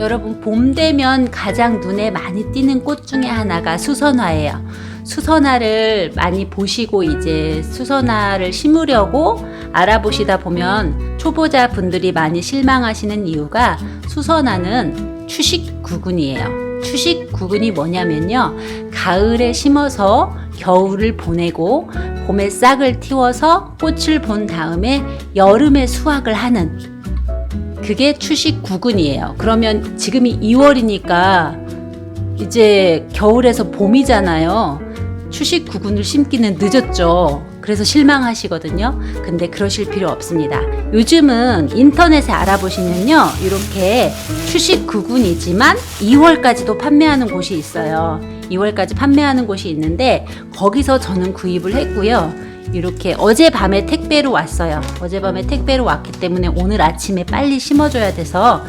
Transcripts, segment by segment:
여러분, 봄 되면 가장 눈에 많이 띄는 꽃 중에 하나가 수선화예요. 수선화를 많이 보시고 이제 수선화를 심으려고 알아보시다 보면 초보자 분들이 많이 실망하시는 이유가 수선화는 추식구근이에요. 추식구근이 뭐냐면요, 가을에 심어서 겨울을 보내고 봄에 싹을 틔워서 꽃을 본 다음에 여름에 수확을 하는, 그게 추식구근이에요. 그러면 지금이 2월이니까 이제 겨울에서 봄이잖아요. 추식구근을 심기는 늦었죠. 그래서 실망하시거든요. 근데 그러실 필요 없습니다. 요즘은 인터넷에 알아보시면요, 이렇게 추식구근이지만 2월까지도 판매하는 곳이 있어요. 2월까지 판매하는 곳이 있는데 거기서 저는 구입을 했고요. 이렇게 어젯밤에 택배로 왔어요. 어젯밤에 택배로 왔기 때문에 오늘 아침에 빨리 심어줘야 돼서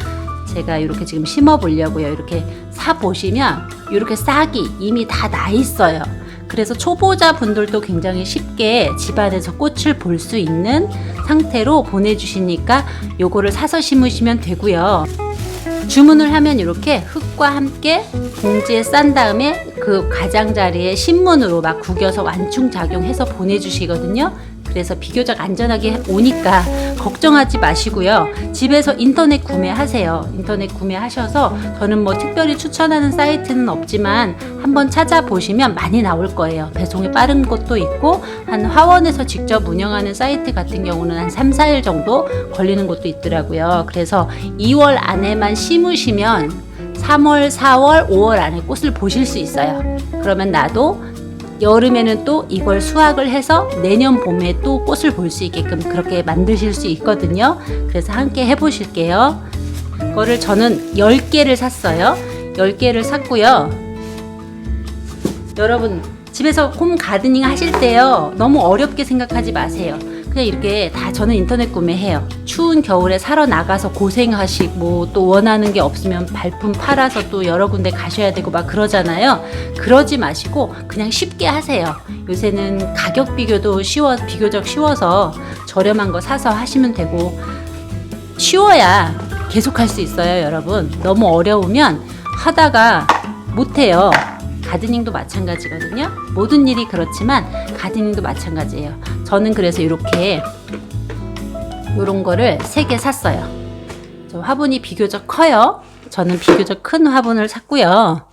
제가 이렇게 지금 심어 보려고요. 이렇게 사 보시면 이렇게 싹이 이미 다 나 있어요. 그래서 초보자 분들도 굉장히 쉽게 집안에서 꽃을 볼 수 있는 상태로 보내주시니까 요거를 사서 심으시면 되고요. 주문을 하면 이렇게 흙과 함께 봉지에 싼 다음에 그 가장자리에 신문으로 막 구겨서 완충작용해서 보내주시거든요. 그래서 비교적 안전하게 오니까 걱정하지 마시고요. 집에서 인터넷 구매하세요. 인터넷 구매하셔서 저는 뭐 특별히 추천하는 사이트는 없지만 한번 찾아보시면 많이 나올 거예요. 배송이 빠른 곳도 있고 한 화원에서 직접 운영하는 사이트 같은 경우는 한 3, 4일 정도 걸리는 곳도 있더라고요. 그래서 2월 안에만 심으시면 3월, 4월, 5월 안에 꽃을 보실 수 있어요. 그러면 나도 여름에는 또 이걸 수확을 해서 내년 봄에 또 꽃을 볼 수 있게끔 그렇게 만드실 수 있거든요. 그래서 함께 해보실게요. 그거를 저는 10개를 샀어요. 10개를 샀고요. 여러분, 집에서 홈 가드닝 하실 때요, 너무 어렵게 생각하지 마세요. 그냥 이렇게 다 저는 인터넷 구매해요. 추운 겨울에 사러 나가서 고생하시고 또 원하는 게 없으면 발품 팔아서 또 여러 군데 가셔야 되고 막 그러잖아요. 그러지 마시고 그냥 쉽게 하세요. 요새는 가격 비교도 비교적 쉬워서 저렴한 거 사서 하시면 되고, 쉬워야 계속 할 수 있어요. 여러분, 너무 어려우면 하다가 못해요. 가드닝도 마찬가지거든요. 모든 일이 그렇지만 가드닝도 마찬가지예요. 저는 그래서 이렇게 이런 거를 3개 샀어요. 저 화분이 비교적 커요. 저는 비교적 큰 화분을 샀고요.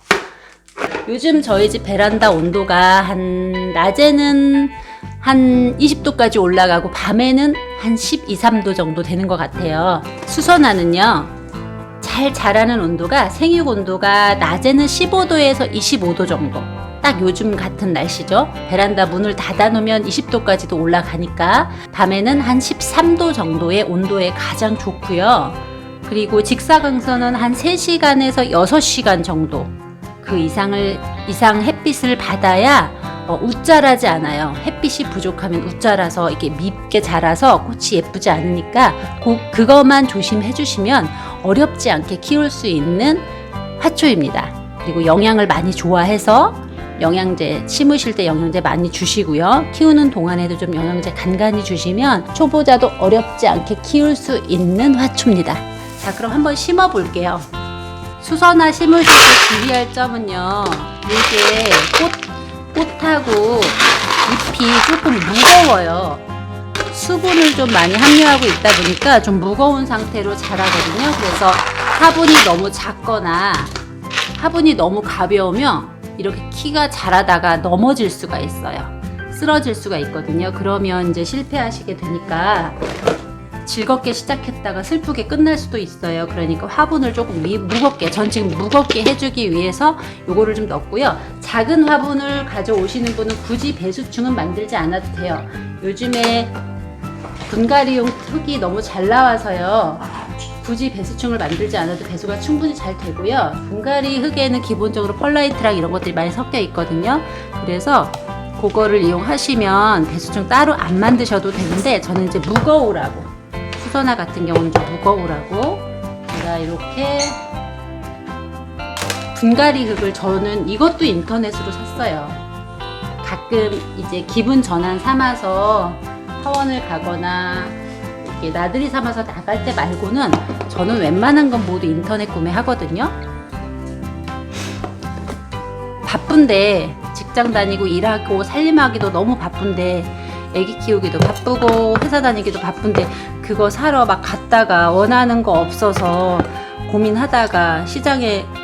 요즘 저희 집 베란다 온도가 낮에는 한 20도까지 올라가고 밤에는 한 12, 3도 정도 되는 것 같아요. 수선화는요, 잘 자라는 온도가 생육 온도가 낮에는 15도에서 25도 정도, 딱 요즘 같은 날씨죠. 베란다 문을 닫아 놓으면 20도까지도 올라가니까 밤에는 한 13도 정도의 온도에 가장 좋고요. 그리고 직사광선은 한 3시간에서 6시간 정도, 그 이상 햇빛을 받아야 웃자라지 않아요. 햇빛이 부족하면 웃자라서 이렇게 밉게 자라서 꽃이 예쁘지 않으니까 그것만 조심해 주시면 어렵지 않게 키울 수 있는 화초입니다. 그리고 영양을 많이 좋아해서 영양제, 심으실 때 영양제 많이 주시고요. 키우는 동안에도 좀 영양제 간간히 주시면 초보자도 어렵지 않게 키울 수 있는 화초입니다. 자, 그럼 한번 심어 볼게요. 수선화 심으실 때 주의할 점은요, 이게 꽃하고 잎이 조금 무거워요. 수분을 좀 많이 함유하고 있다 보니까 좀 무거운 상태로 자라거든요. 그래서 화분이 너무 작거나 화분이 너무 가벼우면 이렇게 키가 자라다가 넘어질 수가 있어요. 쓰러질 수가 있거든요. 그러면 이제 실패하시게 되니까 즐겁게 시작했다가 슬프게 끝날 수도 있어요. 그러니까 화분을 조금 무겁게, 전 지금 무겁게 해주기 위해서 요거를 좀 넣었고요. 작은 화분을 가져오시는 분은 굳이 배수충은 만들지 않아도 돼요. 요즘에 분갈이용 흙이 너무 잘 나와서요, 굳이 배수충을 만들지 않아도 배수가 충분히 잘 되고요. 분갈이 흙에는 기본적으로 펄라이트랑 이런 것들이 많이 섞여 있거든요. 그래서 그거를 이용하시면 배수충 따로 안 만드셔도 되는데, 저는 이제 무거우라고, 수선화 같은 경우는 좀 무거우라고 제가 이렇게 분갈이 흙을, 저는 이것도 인터넷으로 샀어요. 가끔 이제 기분 전환 삼아서 하원을 가거나 이렇게 나들이 삼아서 나갈 때 말고는 저는 웬만한 건 모두 인터넷 구매하거든요. 바쁜데 직장 다니고 일하고 살림하기도 너무 바쁜데 애기 키우기도 바쁘고 회사 다니기도 바쁜데 그거 사러 막 갔다가 원하는 거 없어서 고민하다가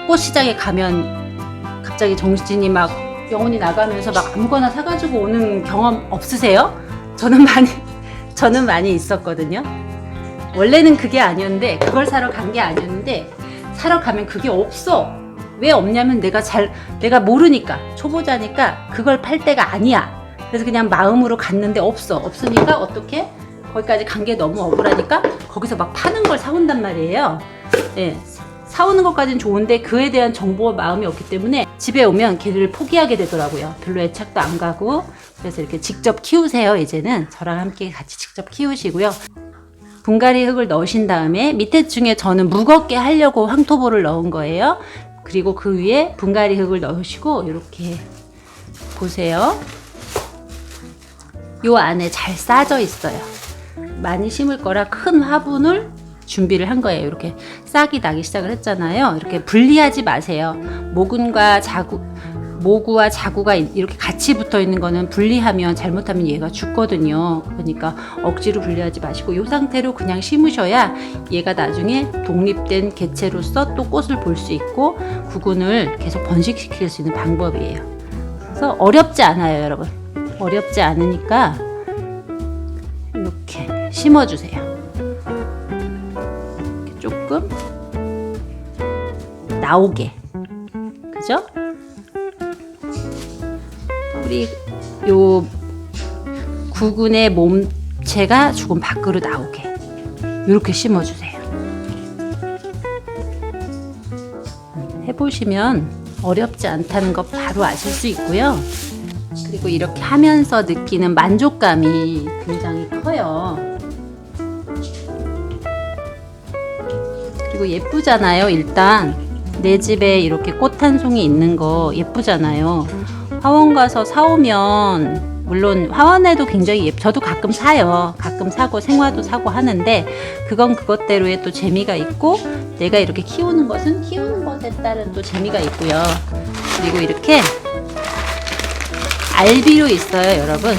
꽃 시장에 가면 갑자기 정신이 막 영혼이 나가면서 막 아무거나 사가지고 오는 경험 없으세요? 저는 많이 있었거든요. 원래는 그게 아니었는데, 그걸 사러 간 게 아니었는데, 사러 가면 그게 없어. 왜 없냐면 내가 모르니까, 초보자니까 그걸 팔 때가 아니야. 그래서 그냥 마음으로 갔는데 없으니까 어떻게? 거기까지 간 게 너무 억울하니까 거기서 막 파는 걸 사온단 말이에요. 예. 사오는 것까지는 좋은데 그에 대한 정보와 마음이 없기 때문에 집에 오면 걔를 포기하게 되더라고요. 별로 애착도 안 가고. 그래서 이렇게 직접 키우세요. 이제는 저랑 함께 같이 직접 키우시고요. 분갈이 흙을 넣으신 다음에 밑에 층에 저는 무겁게 하려고 황토보를 넣은 거예요. 그리고 그 위에 분갈이 흙을 넣으시고 이렇게 보세요. 요 안에 잘 싸져 있어요. 많이 심을 거라 큰 화분을 준비를 한 거예요. 이렇게 싹이 나기 시작을 했잖아요. 이렇게 분리하지 마세요. 모구와 자구가 이렇게 같이 붙어 있는 거는 분리하면 잘못하면 얘가 죽거든요. 그러니까 억지로 분리하지 마시고 이 상태로 그냥 심으셔야 얘가 나중에 독립된 개체로서 또 꽃을 볼 수 있고 구근을 계속 번식시킬 수 있는 방법이에요. 그래서 어렵지 않아요, 여러분. 어렵지 않으니까 이렇게 심어주세요. 조금 나오게, 그죠? 우리 요 구근의 몸체가 조금 밖으로 나오게 이렇게 심어주세요. 해보시면 어렵지 않다는 거 바로 아실 수 있고요. 그리고 이렇게 하면서 느끼는 만족감이 굉장히 커요. 그리고 예쁘잖아요. 일단 내 집에 이렇게 꽃 한 송이 있는 거 예쁘잖아요. 화원 가서 사오면 물론 화원에도 굉장히 저도 가끔 사요. 가끔 사고 생화도 사고 하는데 그건 그것대로의 또 재미가 있고 내가 이렇게 키우는 것은 키우는 것에 따른 또 재미가 있고요. 그리고 이렇게 알비로 있어요, 여러분.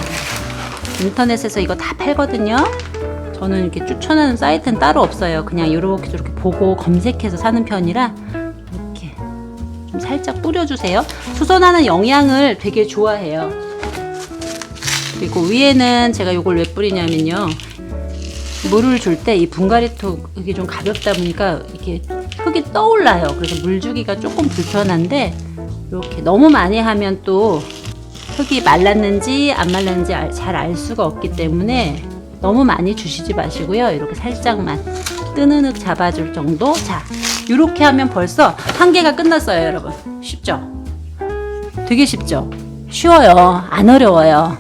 인터넷에서 이거 다 팔거든요. 저는 이렇게 추천하는 사이트는 따로 없어요. 그냥 이렇게 저렇게 보고 검색해서 사는 편이라 이렇게 좀 살짝 뿌려주세요. 수선화는 영양을 되게 좋아해요. 그리고 위에는 제가 이걸 왜 뿌리냐면요. 물을 줄 때 이 분갈이톡이 좀 가볍다 보니까 이렇게 흙이 떠올라요. 그래서 물 주기가 조금 불편한데 이렇게 너무 많이 하면 또 흙이 말랐는지 안 말랐는지 잘 알 수가 없기 때문에 너무 많이 주시지 마시고요. 이렇게 살짝만 뜨는 흙 잡아줄 정도. 자, 이렇게 하면 벌써 한 개가 끝났어요, 여러분. 쉽죠? 되게 쉽죠? 쉬워요. 안 어려워요.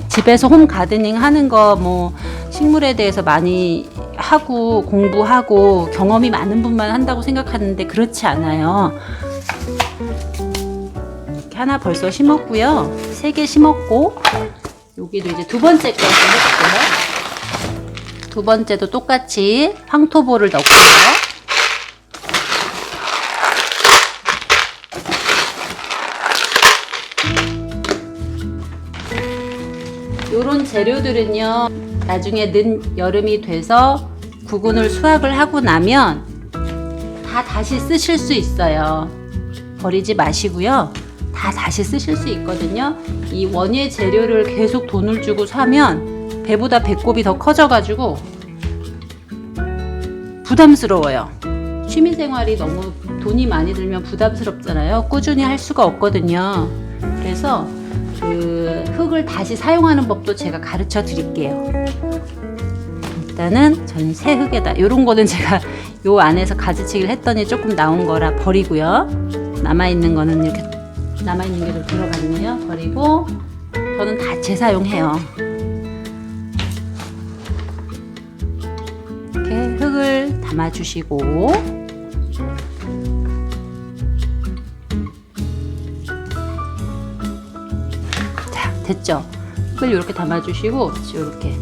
집에서 홈 가드닝 하는 거 뭐 식물에 대해서 많이 하고 공부하고 경험이 많은 분만 한다고 생각하는데 그렇지 않아요. 이렇게 하나 벌써 심었고요. 3개 심었고 여기도 이제 두 번째까지 해볼게요. 두 번째도 똑같이 황토보를 넣고요. 요런 재료들은요, 나중에 늦 여름이 돼서 구근을 수확을 하고 나면 다 다시 쓰실 수 있어요. 버리지 마시고요. 다 다시 쓰실 수 있거든요. 이 원예 재료를 계속 돈을 주고 사면 배보다 배꼽이 더 커져가지고 부담스러워요. 취미생활이 너무 돈이 많이 들면 부담스럽잖아요. 꾸준히 할 수가 없거든요. 그래서 그 흙을 다시 사용하는 법도 제가 가르쳐 드릴게요. 일단은 저는 새 흙에다 이런 거는 제가 요 안에서 가지치기를 했더니 조금 나온 거라 버리고요. 남아있는 거는 이렇게 남아있는 게 좀 들어갔네요. 버리고 저는 다 재사용해요. 이렇게 흙을 담아주시고 자, 됐죠? 흙을 이렇게 담아주시고 이렇게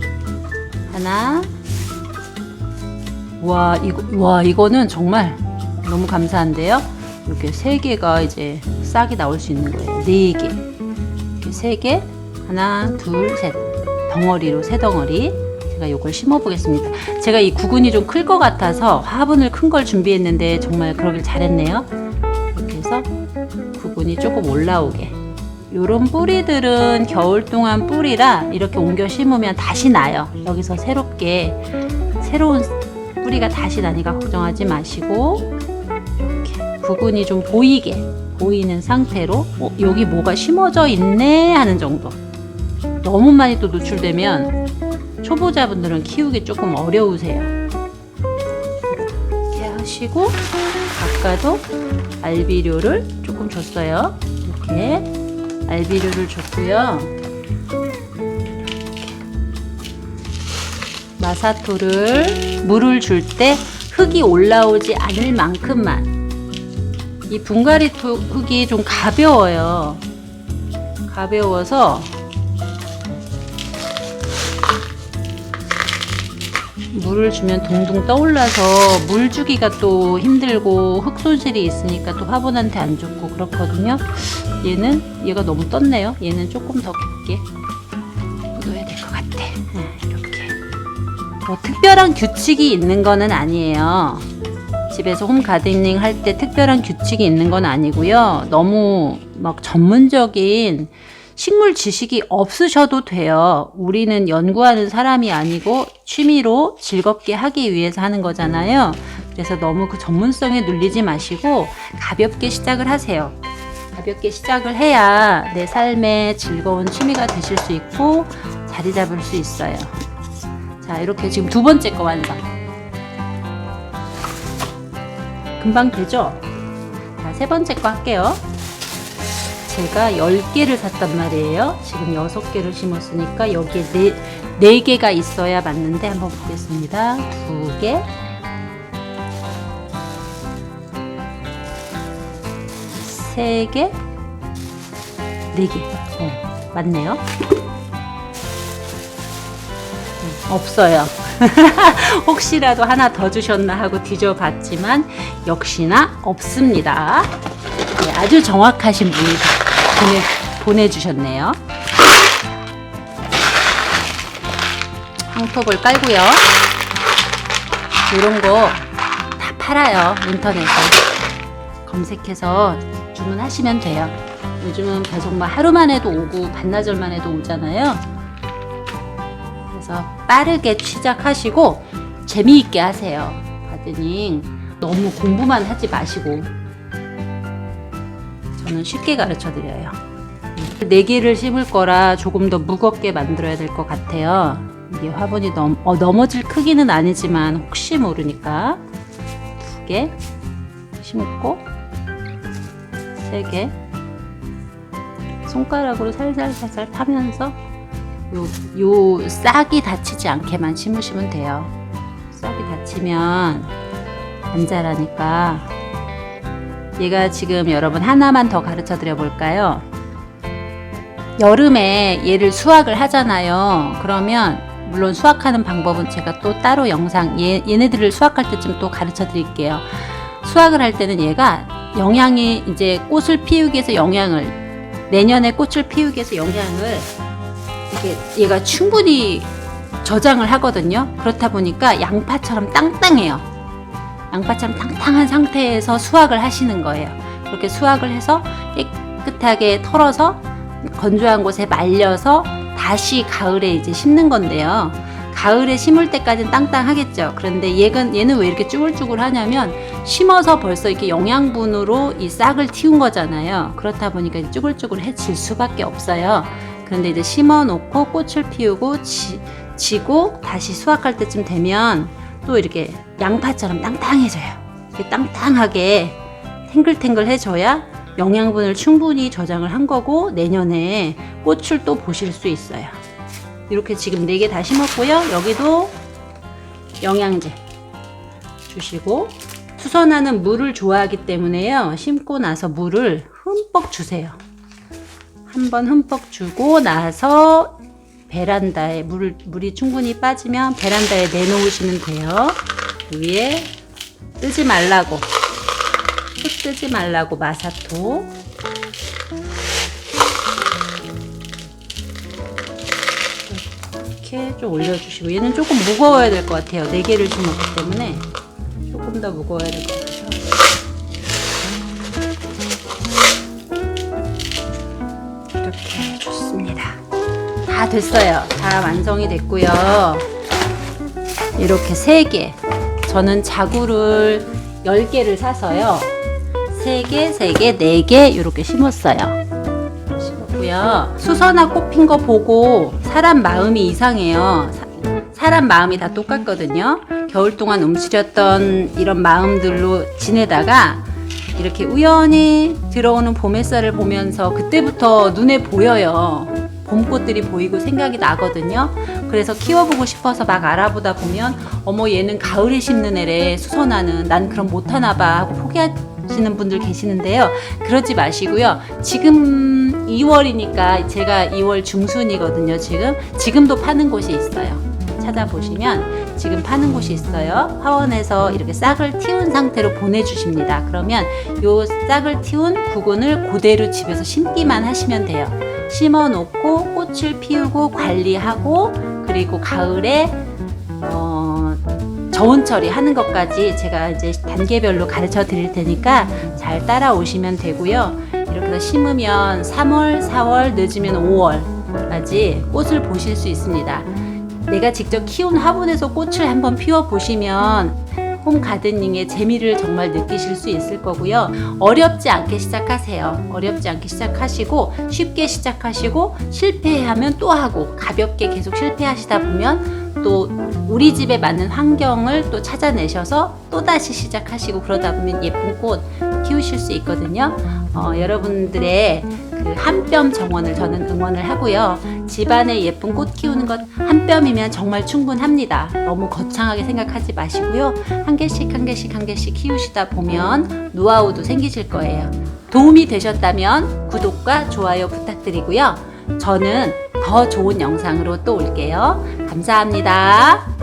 하나 와, 이거는 정말 너무 감사한데요. 이렇게 3개가 이제 싹이 나올 수 있는 거예요. 4개. 이렇게 3개. 하나, 둘, 셋. 덩어리로 3덩어리. 제가 이걸 심어 보겠습니다. 제가 이 구근이 좀 클 것 같아서 화분을 큰 걸 준비했는데 정말 그러길 잘했네요. 이렇게 해서 구근이 조금 올라오게. 요런 뿌리들은 겨울 동안 뿌리라 이렇게 옮겨 심으면 다시 나요. 여기서 새로운 뿌리가 다시 나니까 걱정하지 마시고, 이렇게 구근이 좀 보이는 상태로 여기 뭐가 심어져 있네 하는 정도. 너무 많이 또 노출되면 초보자분들은 키우기 조금 어려우세요. 이렇게 하시고, 아까도 알비료를 조금 줬어요. 이렇게 알비료를 줬고요. 마사토를 물을 줄 때 흙이 올라오지 않을 만큼만. 이 분갈이 흙이 좀 가벼워요. 가벼워서 물을 주면 둥둥 떠올라서 물 주기가 또 힘들고 흙 손실이 있으니까 또 화분한테 안 좋고 그렇거든요. 얘가 너무 떴네요. 얘는 조금 더 깊게 묻어야 될 것 같아. 이렇게. 뭐 특별한 규칙이 있는 거는 아니에요. 집에서 홈 가드닝 할 때 특별한 규칙이 있는 건 아니고요. 너무 막 전문적인 식물 지식이 없으셔도 돼요. 우리는 연구하는 사람이 아니고 취미로 즐겁게 하기 위해서 하는 거잖아요. 그래서 너무 그 전문성에 눌리지 마시고 가볍게 시작을 하세요. 가볍게 시작을 해야 내 삶의 즐거운 취미가 되실 수 있고 자리 잡을 수 있어요. 자, 이렇게 지금 2번째 거 완성. 금방 되죠? 자, 3번째 거 할게요. 제가 10개를 샀단 말이에요. 지금 6개를 심었으니까 여기에 4개가 있어야 맞는데 한번 보겠습니다. 2개, 3개, 4개. 맞네요. 없어요. 혹시라도 하나 더 주셨나 하고 뒤져봤지만 역시나 없습니다. 네, 아주 정확하신 분이 보내주셨네요. 황톱을 깔고요. 이런 거 다 팔아요. 인터넷에 검색해서 주문하시면 돼요. 요즘은 계속 막 하루만 해도 오고 반나절만 해도 오잖아요. 그래서 빠르게 시작하시고 재미있게 하세요. 가드닝 너무 공부만 하지 마시고. 저는 쉽게 가르쳐 드려요. 4개를 심을 거라 조금 더 무겁게 만들어야 될 것 같아요. 이게 화분이 넘어질 크기는 아니지만 혹시 모르니까 2개 심고 3개 손가락으로 살살살살 타면서 요 싹이 다치지 않게만 심으시면 돼요. 싹이 다치면 안 자라니까. 얘가 지금 여러분 하나만 더 가르쳐 드려 볼까요? 여름에 얘를 수확을 하잖아요. 그러면 물론 수확하는 방법은 제가 또 따로 영상 얘네들을 수확할 때쯤 또 가르쳐 드릴게요. 수확을 할 때는 얘가 영양이 이제 꽃을 피우기 위해서 내년에 꽃을 피우기 위해서 영양을 이렇게 얘가 충분히 저장을 하거든요. 그렇다 보니까 양파처럼 땅땅해요. 양파처럼 땅땅한 상태에서 수확을 하시는 거예요. 그렇게 수확을 해서 깨끗하게 털어서 건조한 곳에 말려서 다시 가을에 이제 심는 건데요. 가을에 심을 때까지는 땅땅하겠죠. 그런데 얘는 왜 이렇게 쭈글쭈글 하냐면 심어서 벌써 이렇게 영양분으로 이 싹을 틔운 거잖아요. 그렇다 보니까 쭈글쭈글해질 수밖에 없어요. 그런데 이제 심어 놓고 꽃을 피우고 지고 다시 수확할 때쯤 되면 또 이렇게 양파처럼 땅땅해져요. 이렇게 땅땅하게 탱글탱글해져야 영양분을 충분히 저장을 한 거고 내년에 꽃을 또 보실 수 있어요. 이렇게 지금 4개 다 심었고요. 여기도 영양제 주시고 수선화는 물을 좋아하기 때문에요. 심고 나서 물을 흠뻑 주세요. 한번 흠뻑 주고 나서 베란다에 물이 충분히 빠지면 베란다에 내놓으시면 돼요. 위에 뜨지 말라고, 흙 뜨지 말라고 마사토. 이렇게 좀 올려주시고, 얘는 조금 무거워야 될 것 같아요. 4개를 심었기 때문에 조금 더 무거워야 될 것 같아서 이렇게 좋습니다. 다 됐어요. 다 완성이 됐고요. 이렇게 3개, 저는 자구를 10개를 사서요 3개, 3개, 4개 이렇게 심었어요. 심었고요. 수선화 꼽힌 거 보고 사람 마음이 이상해요. 사람 마음이 다 똑같거든요. 겨울 동안 움츠렸던 이런 마음들로 지내다가 이렇게 우연히 들어오는 봄 햇살을 보면서 그때부터 눈에 보여요. 봄꽃들이 보이고 생각이 나거든요. 그래서 키워보고 싶어서 막 알아보다 보면 어머 얘는 가을에 심는 애래, 수선화는. 난 그럼 못하나 봐 하고 포기하시는 분들 계시는데요. 그러지 마시고요. 지금 2월이니까 제가 2월 중순이거든요. 지금도 파는 곳이 있어요. 찾아보시면 지금 파는 곳이 있어요. 화원에서 이렇게 싹을 틔운 상태로 보내주십니다. 그러면 요 싹을 틔운 구근을 그대로 집에서 심기만 하시면 돼요. 심어 놓고 꽃을 피우고 관리하고, 그리고 가을에 저온 처리하는 것까지 제가 이제 단계별로 가르쳐 드릴 테니까 잘 따라오시면 되고요. 이렇게 해서 심으면 3월, 4월, 늦으면 5월까지 꽃을 보실 수 있습니다. 내가 직접 키운 화분에서 꽃을 한번 피워 보시면 홈 가드닝의 재미를 정말 느끼실 수 있을 거고요. 어렵지 않게 시작하세요. 어렵지 않게 시작하시고 쉽게 시작하시고 실패하면 또 하고, 가볍게 계속 실패하시다 보면 또 우리 집에 맞는 환경을 또 찾아내셔서 또 다시 시작하시고, 그러다 보면 예쁜 꽃 키우실 수 있거든요. 여러분들의 그 한 뼘 정원을 저는 응원을 하고요. 집안에 예쁜 꽃 키우는 것 한 뼘이면 정말 충분합니다. 너무 거창하게 생각하지 마시고요. 한 개씩 한 개씩 한 개씩 키우시다 보면 노하우도 생기실 거예요. 도움이 되셨다면 구독과 좋아요 부탁드리고요. 저는 더 좋은 영상으로 또 올게요. 감사합니다.